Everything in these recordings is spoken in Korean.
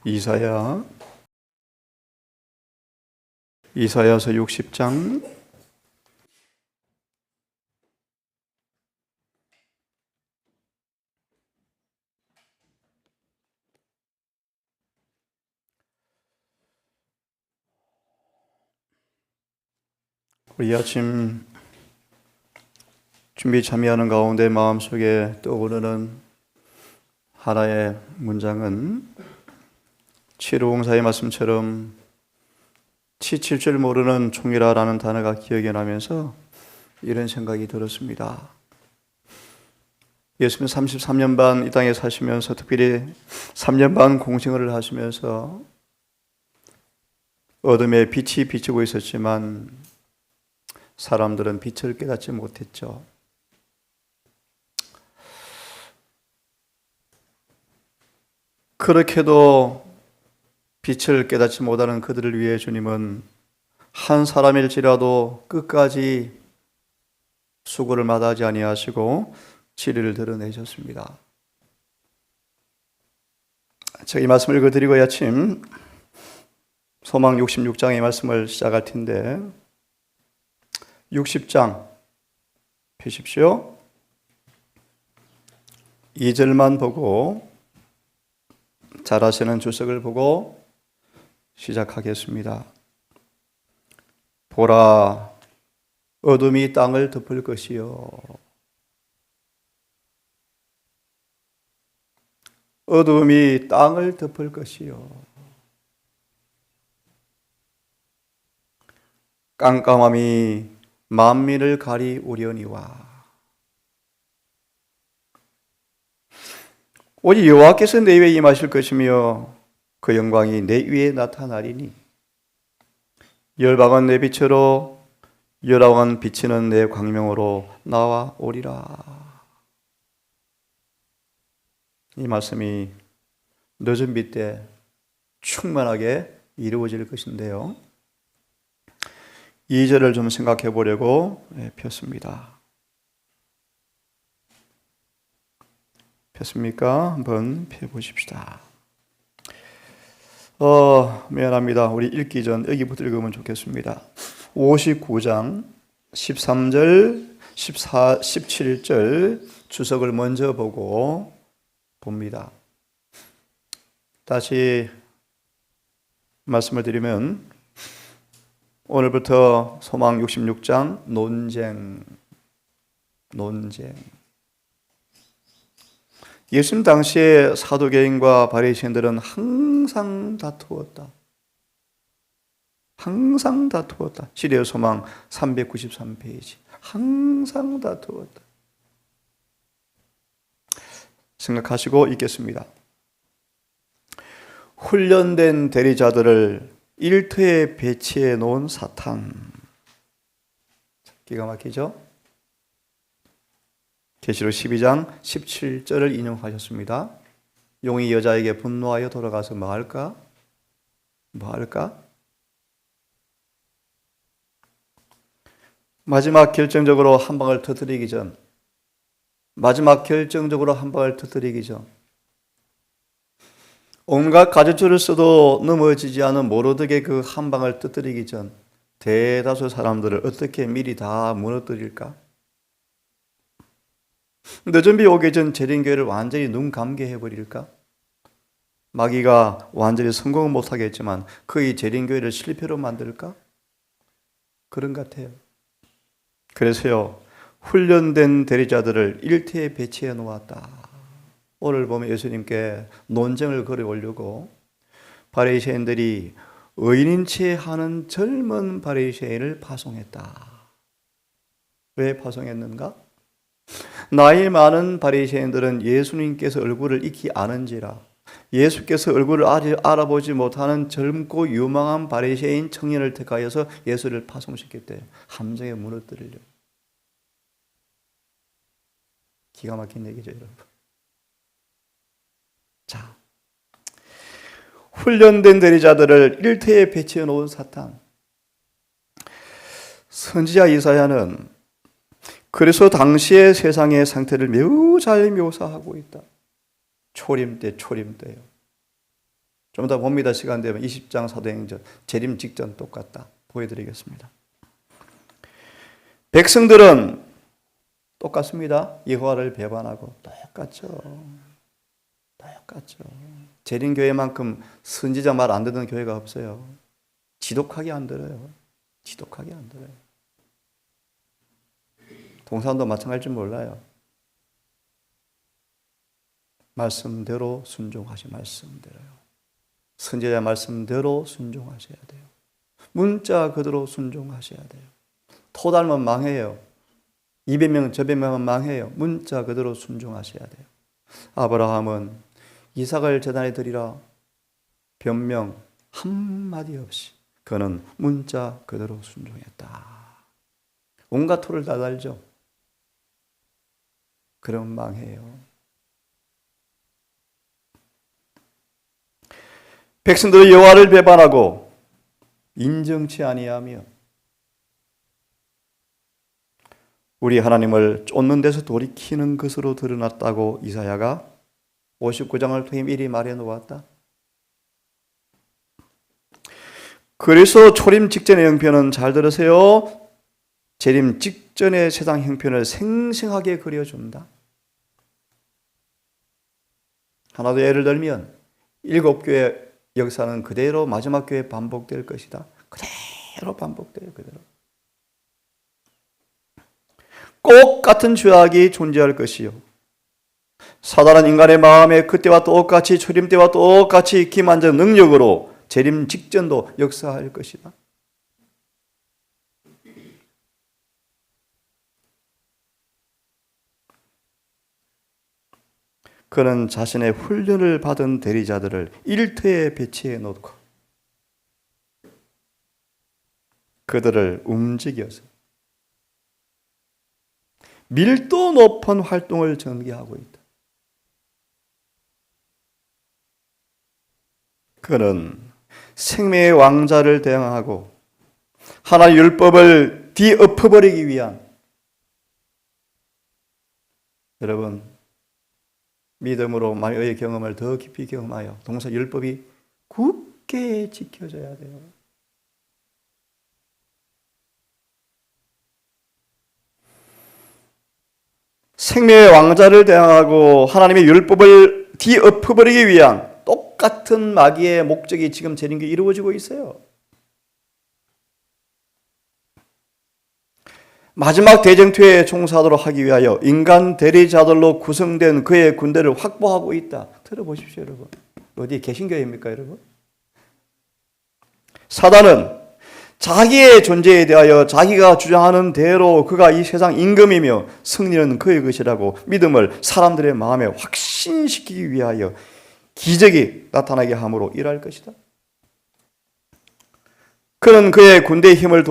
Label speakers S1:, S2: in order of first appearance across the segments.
S1: 이사야서 60장 '우리 아침 준비 참여하는 가운데 마음속에 떠오르는 하나의 문장은 치루공사의 말씀처럼 치칠 줄 모르는 총이라라는 단어가 기억이 나면서 이런 생각이 들었습니다. 예수님 33년 반 이 땅에 사시면서, 특별히 3년 반 공생활을 하시면서 어둠에 빛이 비치고 있었지만 사람들은 빛을 깨닫지 못했죠. 그렇게도 빛을 깨닫지 못하는 그들을 위해 주님은 한 사람일지라도 끝까지 수고를 마다하지 아니하시고 진리를 드러내셨습니다. 제가 이 말씀을 읽어드리고 아침 소망 66장의 말씀을 시작할 텐데, 60장 펴십시오. 2절만 보고 잘 아시는 주석을 보고 시작하겠습니다. 보라, 어둠이 땅을 덮을 것이요, 어둠이 땅을 덮을 것이요, 깜깜함이 만민을 가리우려니와. 오직 여호와께서 내 위에 임하실 것이며 그 영광이 내 위에 나타나리니, 열방은 내 빛으로 열왕은 비치는 내 광명으로 나와오리라. 이 말씀이 늦은 빛 때 충만하게 이루어질 것인데요, 2절을 좀 생각해 보려고 폈습니다. 폈습니까? 한번 펴보십시다. 미안합니다. 우리 읽기 전 여기부터 읽으면 좋겠습니다. 59장 13절, 14, 17절 주석을 먼저 보고 봅니다. 다시 말씀을 드리면, 오늘부터 소망 66장 논쟁. 예수님 당시에 사두개인과 바리새인들은 항상 다투었다. 시리아 소망 393페이지. 항상 다투었다. 생각하시고 읽겠습니다. 훈련된 대리자들을 일터에 배치해 놓은 사탄. 기가 막히죠? 계시록 12장 17절을 인용하셨습니다. 용이 여자에게 분노하여 돌아가서 뭐 할까? 마지막 결정적으로 한 방을 터뜨리기 전, 온갖 가짓줄을 써도 넘어지지 않은 모로드게 그 한 방을 터뜨리기 전 대다수 사람들을 어떻게 미리 다 무너뜨릴까? 늦은 비 오기 전 재림교회를 완전히 눈 감게 해버릴까? 마귀가 완전히 성공은 못하겠지만 그의 재림교회를 실패로 만들까? 그런 것 같아요. 그래서요, 훈련된 대리자들을 일터에 배치해 놓았다. 오늘 보면 예수님께 논쟁을 걸어오려고 바리새인들이 의인인 채 하는 젊은 바리새인을 파송했다. 왜 파송했는가? 나이 많은 바리새인들은 예수님께서 얼굴을 익히 아는지라 예수께서 얼굴을 알아보지 못하는 젊고 유망한 바리새인 청년을 택하여서 예수를 파송시켰대요. 함정에 무너뜨리려고. 기가 막힌 얘기죠, 여러분. 자, 훈련된 대리자들을 일터에 배치해 놓은 사탄. 선지자 이사야는 그래서 당시의 세상의 상태를 매우 잘 묘사하고 있다. 초림 때요. 좀 더 봅니다. 시간 되면 20장 사도행전 재림 직전 똑같다 보여드리겠습니다. 백성들은 똑같습니다. 여호와를 배반하고 똑같죠. 재림교회만큼 선지자 말 안 듣는 교회가 없어요. 지독하게 안 들어요. 동산도 마찬가지일 줄 몰라요. 말씀대로 순종하시 말씀대로요. 선지자 말씀대로 순종하셔야 돼요. 문자 그대로 순종하셔야 돼요. 토 닮으면 망해요. 200명 저배명은 망해요. 문자 그대로 순종하셔야 돼요. 아브라함은 이삭을 제단에 드리라 변명 한마디 없이 그는 문자 그대로 순종했다. 온갖 토를 다 달죠. 그럼 망해요. 백성들이 여호와를 배반하고 인정치 아니하며 우리 하나님을 쫓는 데서 돌이키는 것으로 드러났다고 이사야가 59장을 통해 미리 말해 놓았다. 그래서 초림 직전의 형편은 잘 들으세요. 재림 직전의 세상 형편을 생생하게 그려준다. 하나 더 예를 들면 7교회 역사는 그대로 마지막 교회에 반복될 것이다. 그대로 반복돼요. 그대로. 꼭 같은 죄악이 존재할 것이요. 사단은 인간의 마음에 그때와 똑같이 초림 때와 똑같이 기만적 능력으로 재림 직전도 역사할 것이다. 그는 자신의 훈련을 받은 대리자들을 일터에 배치해 놓고 그들을 움직여서 밀도 높은 활동을 전개하고 있다. 그는 생명의 왕자를 대항하고 하나님의 율법을 뒤엎어버리기 위한 여러분 믿음으로 마리아의 경험을 더 깊이 경험하여 동서 율법이 굳게 지켜져야 돼요. 생명의 왕자를 대항하고 하나님의 율법을 뒤엎어버리기 위한 똑같은 마귀의 목적이 지금 재림교에 이루어지고 있어요. 마지막 대쟁투에 총사하도록 하기 위하여 인간 대리자들로 구성된 그의 군대를 확보하고 있다. 들어보십시오, 여러분. 어디 개신교회입니까, 여러분? 사단은 자기의 존재에 대하여 자기가 주장하는 대로 그가 이 세상 임금이며 승리는 그의 것이라고 믿음을 사람들의 마음에 확신시키기 위하여 기적이 나타나게 함으로 일할 것이다. 그는 그의 군대의 힘을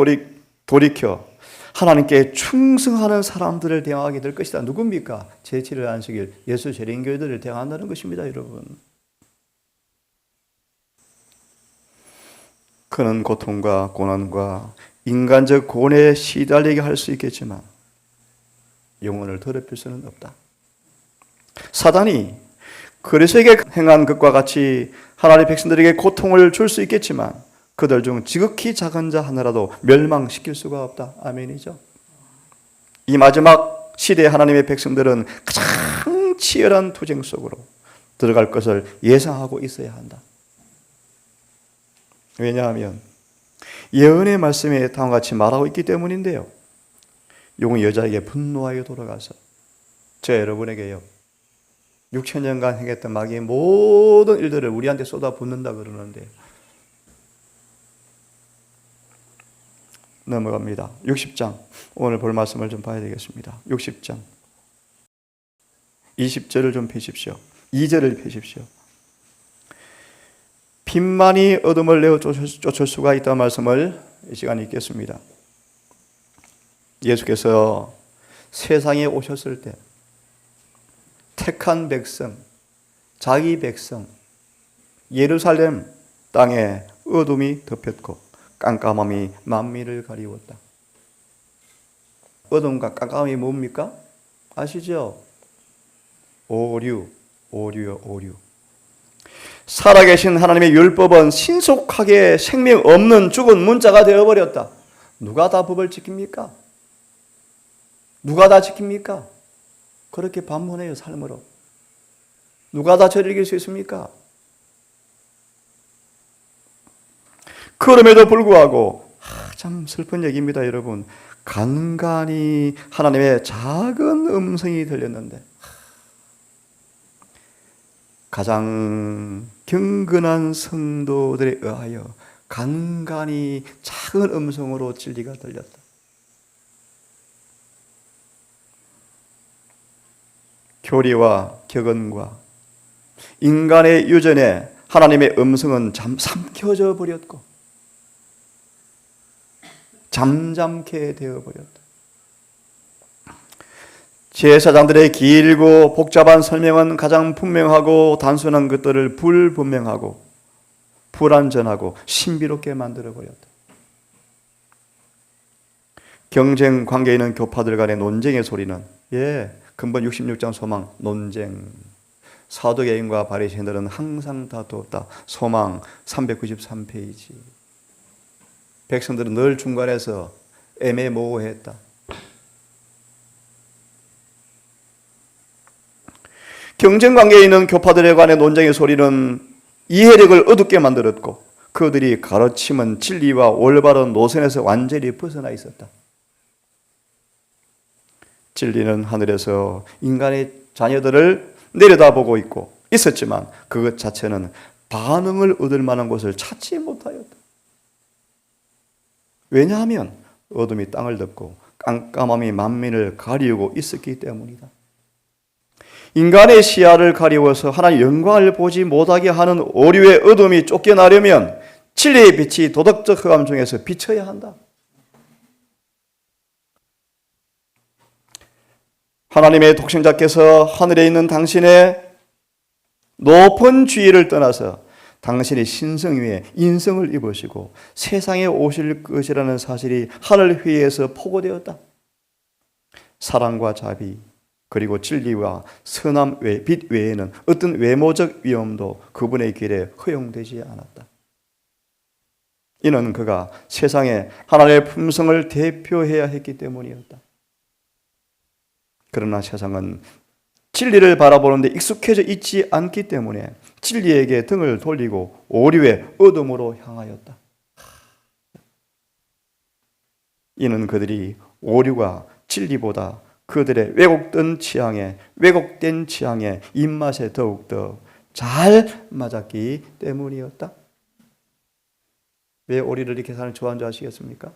S1: 돌이켜 하나님께 충성하는 사람들을 대항하게 될 것이다. 누굽니까? 제7일 안식일 예수 재림교회들을 대항한다는 것입니다, 여러분. 그는 고통과 고난과 인간적 고뇌에 시달리게 할 수 있겠지만 영혼을 더럽힐 수는 없다. 사단이 그리스도에게 행한 것과 같이 하나님의 백성들에게 고통을 줄 수 있겠지만 그들 중 지극히 작은 자 하나라도 멸망시킬 수가 없다. 아멘이죠. 이 마지막 시대의 하나님의 백성들은 가장 치열한 투쟁 속으로 들어갈 것을 예상하고 있어야 한다. 왜냐하면 예언의 말씀에 다음과 같이 말하고 있기 때문인데요. 용의 여자에게 분노하여 돌아가서 저 여러분에게요 6,000년간 행했던 마귀의 모든 일들을 우리한테 쏟아붓는다 그러는데 넘어갑니다. 60장 오늘 볼 말씀을 좀 봐야 되겠습니다. 60장 20절을 좀 펴십시오. 2절을 펴십시오. 빛만이 어둠을 내어 쫓을 수가 있다는 말씀을 이 시간에 읽겠습니다. 예수께서 세상에 오셨을 때 택한 백성, 자기 백성, 예루살렘 땅에 어둠이 덮였고 깜깜함이 만민을 가리웠다. 어둠과 깜깜함이 뭡니까? 아시죠? 오류. 살아계신 하나님의 율법은 신속하게 생명 없는 죽은 문자가 되어버렸다. 누가 다 법을 지킵니까? 누가 다 지킵니까? 그렇게 반문해요, 삶으로. 누가 다 저를 이길 수 있습니까? 그럼에도 불구하고 참 슬픈 얘기입니다, 여러분. 간간히 하나님의 작은 음성이 들렸는데 가장 경건한 성도들에 의하여 간간히 작은 음성으로 진리가 들렸다. 교리와 격언과 인간의 유전에 하나님의 음성은 삼켜져 버렸고 잠잠케 되어버렸다. 제사장들의 길고 복잡한 설명은 가장 분명하고 단순한 것들을 불분명하고 불완전하고 신비롭게 만들어버렸다. 경쟁 관계에 있는 교파들 간의 논쟁의 소리는 근본 66장 소망 논쟁. 사두개인과 바리새인들은 항상 다투었다. 소망 393페이지. 백성들은 늘 중간에서 애매모호했다. 경쟁 관계에 있는 교파들에 관한 논쟁의 소리는 이해력을 어둡게 만들었고 그들이 가르침은 진리와 올바른 노선에서 완전히 벗어나 있었다. 진리는 하늘에서 인간의 자녀들을 내려다보고 있었지만 그것 자체는 반응을 얻을 만한 곳을 찾지 못하였다. 왜냐하면 어둠이 땅을 덮고 깜깜함이 만민을 가리우고 있었기 때문이다. 인간의 시야를 가리워서 하나님의 영광을 보지 못하게 하는 오류의 어둠이 쫓겨나려면 진리의 빛이 도덕적 흑암 중에서 비쳐야 한다. 하나님의 독생자께서 하늘에 있는 당신의 높은 지위를 떠나서 당신의 신성 위에 인성을 입으시고 세상에 오실 것이라는 사실이 하늘 위에서 포고되었다. 사랑과 자비 그리고 진리와 선함 빛 외에는 어떤 외모적 위험도 그분의 길에 허용되지 않았다. 이는 그가 세상에 하나님의 품성을 대표해야 했기 때문이었다. 그러나 세상은 진리를 바라보는데 익숙해져 있지 않기 때문에 진리에게 등을 돌리고 오류의 어둠으로 향하였다. 이는 그들이 오류가 진리보다 그들의 왜곡된 취향에 입맛에 더욱더 잘 맞았기 때문이었다. 왜 오리를 이렇게 사람 좋아하는 줄 아시겠습니까?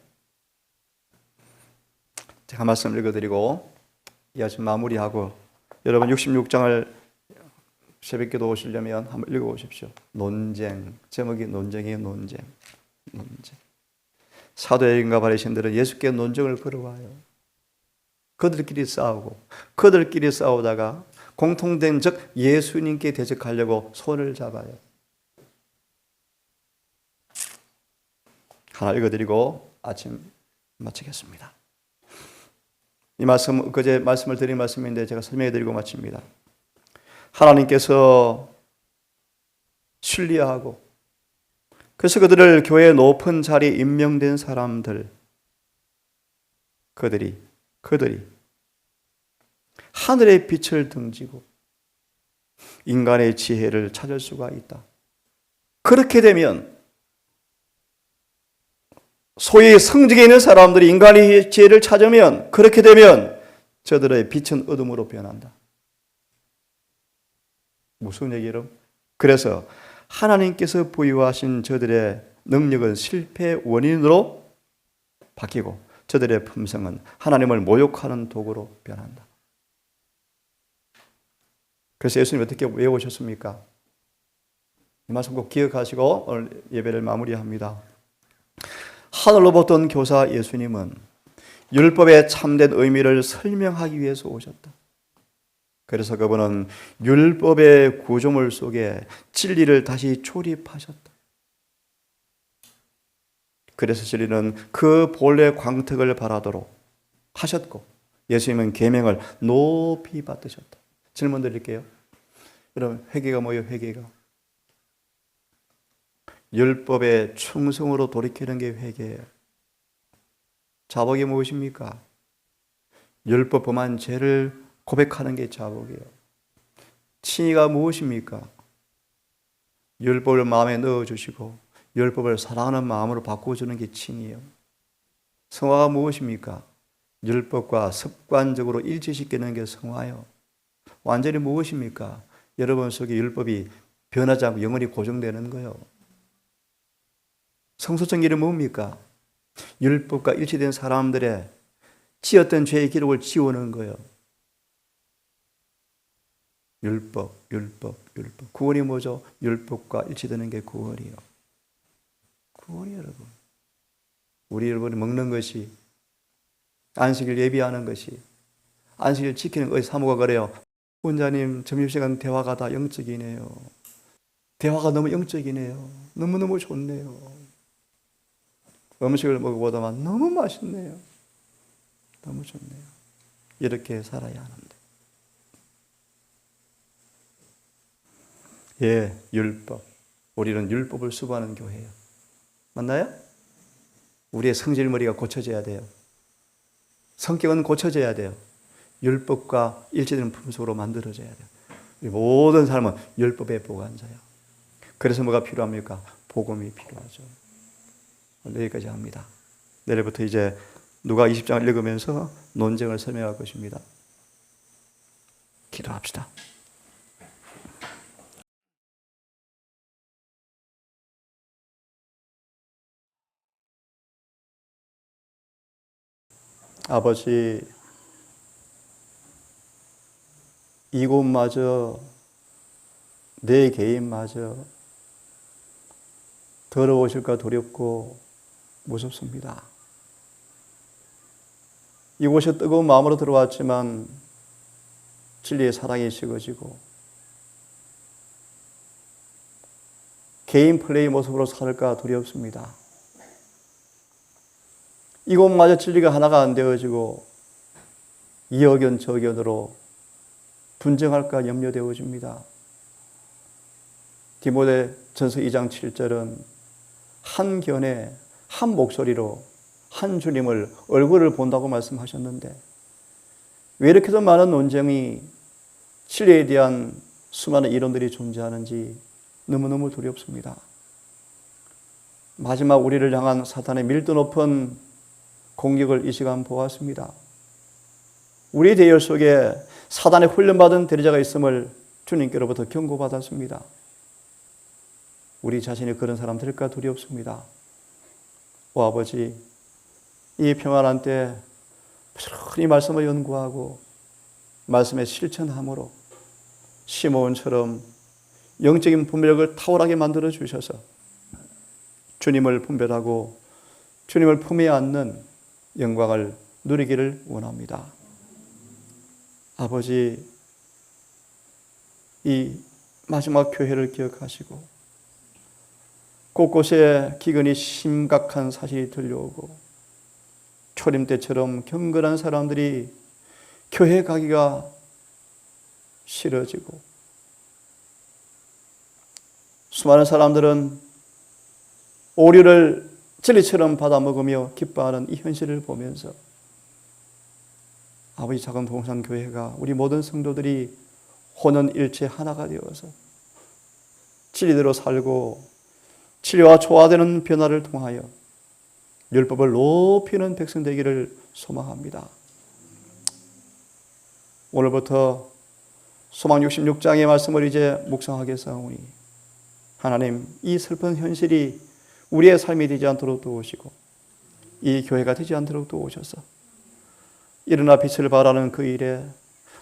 S1: 제가 말씀 읽어드리고 이 아침 마무리하고 여러분 66장을 새벽기도 오시려면 한번 읽어보십시오. 논쟁, 제목이 논쟁이에요. 논쟁. 사도행전과 바리새인들은 예수께 논쟁을 걸어와요. 그들끼리 싸우다가 공통된 즉 예수님께 대적하려고 손을 잡아요. 하나 읽어드리고 아침 마치겠습니다. 이 말씀, 그제 말씀을 드린 말씀인데 제가 설명해드리고 마칩니다. 하나님께서 신뢰하고 그래서 그들을 교회의 높은 자리에 임명된 사람들, 그들이 하늘의 빛을 등지고 인간의 지혜를 찾을 수가 있다. 그렇게 되면 소위 성직에 있는 사람들이 인간의 지혜를 찾으면 그렇게 되면 저들의 빛은 어둠으로 변한다. 무슨 얘기예요? 그래서 하나님께서 부여하신 저들의 능력은 실패의 원인으로 바뀌고 저들의 품성은 하나님을 모욕하는 도구로 변한다. 그래서 예수님 어떻게 외우셨습니까? 이 말씀 꼭 기억하시고 오늘 예배를 마무리합니다. 하늘로부터 온 교사 예수님은 율법의 참된 의미를 설명하기 위해서 오셨다. 그래서 그분은 율법의 구조물 속에 진리를 다시 조립하셨다. 그래서 진리는 그 본래 광택을 발하도록 하셨고 예수님은 계명을 높이 받으셨다. 질문 드릴게요. 여러분 회개가 뭐예요? 회개가 율법의 충성으로 돌이키는 게 회개예요. 자복이 무엇입니까? 율법 범한 죄를 고백하는 게 자복이에요. 칭의가 무엇입니까? 율법을 마음에 넣어주시고 율법을 사랑하는 마음으로 바꿔주는 게 칭의예요. 성화가 무엇입니까? 율법과 습관적으로 일치시키는 게 성화예요. 완전히 무엇입니까? 여러분 속에 율법이 변하지 않고 영원히 고정되는 거예요. 성소정결이 뭡니까? 율법과 일치된 사람들의 지었던 죄의 기록을 지우는 거예요. 율법. 구원이 뭐죠? 율법과 일치되는 게 구원이에요. 구원이 여러분. 우리 여러분이 먹는 것이, 안식일 예비하는 것이, 안식일 지키는 것이 사모가 그래요. 원자님 점심시간 대화가 다 영적이네요. 대화가 너무 영적이네요. 너무너무 좋네요. 음식을 먹어보다만 너무 맛있네요. 너무 좋네요. 이렇게 살아야 하는데. 예, 율법. 우리는 율법을 수고하는 교회예요. 맞나요? 우리의 성질머리가 고쳐져야 돼요. 성격은 고쳐져야 돼요. 율법과 일치되는 품속으로 만들어져야 돼요. 우리 모든 사람은 율법의 보관자예요. 그래서 뭐가 필요합니까? 복음이 필요하죠. 여기까지 합니다. 내일부터 이제 누가 20장을 읽으면서 논쟁을 설명할 것입니다. 기도합시다. 아버지, 이곳마저 내 개인마저 더러워질까 두렵고 무섭습니다. 이곳에 뜨거운 마음으로 들어왔지만 진리의 사랑이 식어지고 개인 플레이 모습으로 살까 두렵습니다. 이곳마저 진리가 하나가 안 되어지고 이 의견 저 의견으로 분쟁할까 염려되어집니다. 디모데전서 2장 7절은 한 견해 한 목소리로 한 주님을 얼굴을 본다고 말씀하셨는데 왜 이렇게도 많은 논쟁이 진리에 대한 수많은 이론들이 존재하는지 너무너무 두렵습니다. 마지막 우리를 향한 사탄의 밀도 높은 공격을 이 시간 보았습니다. 우리 대열 속에 사단의 훈련받은 대리자가 있음을 주님께로부터 경고받았습니다. 우리 자신이 그런 사람 될까 두렵습니다. 오 아버지, 이 평안한 때 부지런히 말씀을 연구하고 말씀에 실천함으로 시므온처럼 영적인 분별력을 탁월하게 만들어 주셔서 주님을 분별하고 주님을 품에 안는 영광을 누리기를 원합니다. 아버지, 이 마지막 교회를 기억하시고 곳곳에 기근이 심각한 사실이 들려오고 초림 때처럼 경건한 사람들이 교회 가기가 싫어지고 수많은 사람들은 오류를 진리처럼 받아먹으며 기뻐하는 이 현실을 보면서 아버지 작은 동산교회가 우리 모든 성도들이 혼연일체 하나가 되어서 진리대로 살고 진리와 조화되는 변화를 통하여 율법을 높이는 백성 되기를 소망합니다. 오늘부터 소망 66장의 말씀을 이제 묵상하겠사오니 하나님, 이 슬픈 현실이 우리의 삶이 되지 않도록 도우시고 이 교회가 되지 않도록 도우셔서 일어나 빛을 발하는 그 일에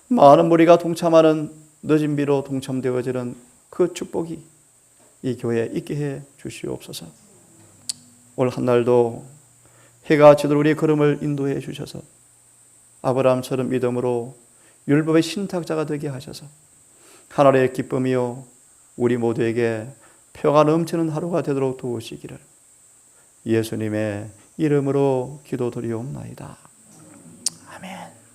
S1: 많은 무리가 동참하는 늦은 비로 동참되어지는 그 축복이 이 교회에 있게 해 주시옵소서. 오늘 한날도 해가 지도록 우리의 걸음을 인도해 주셔서 아브라함처럼 믿음으로 율법의 신탁자가 되게 하셔서 하늘의 기쁨이요 우리 모두에게 표가 넘치는 하루가 되도록 도우시기를 예수님의 이름으로 기도드리옵나이다. 아멘.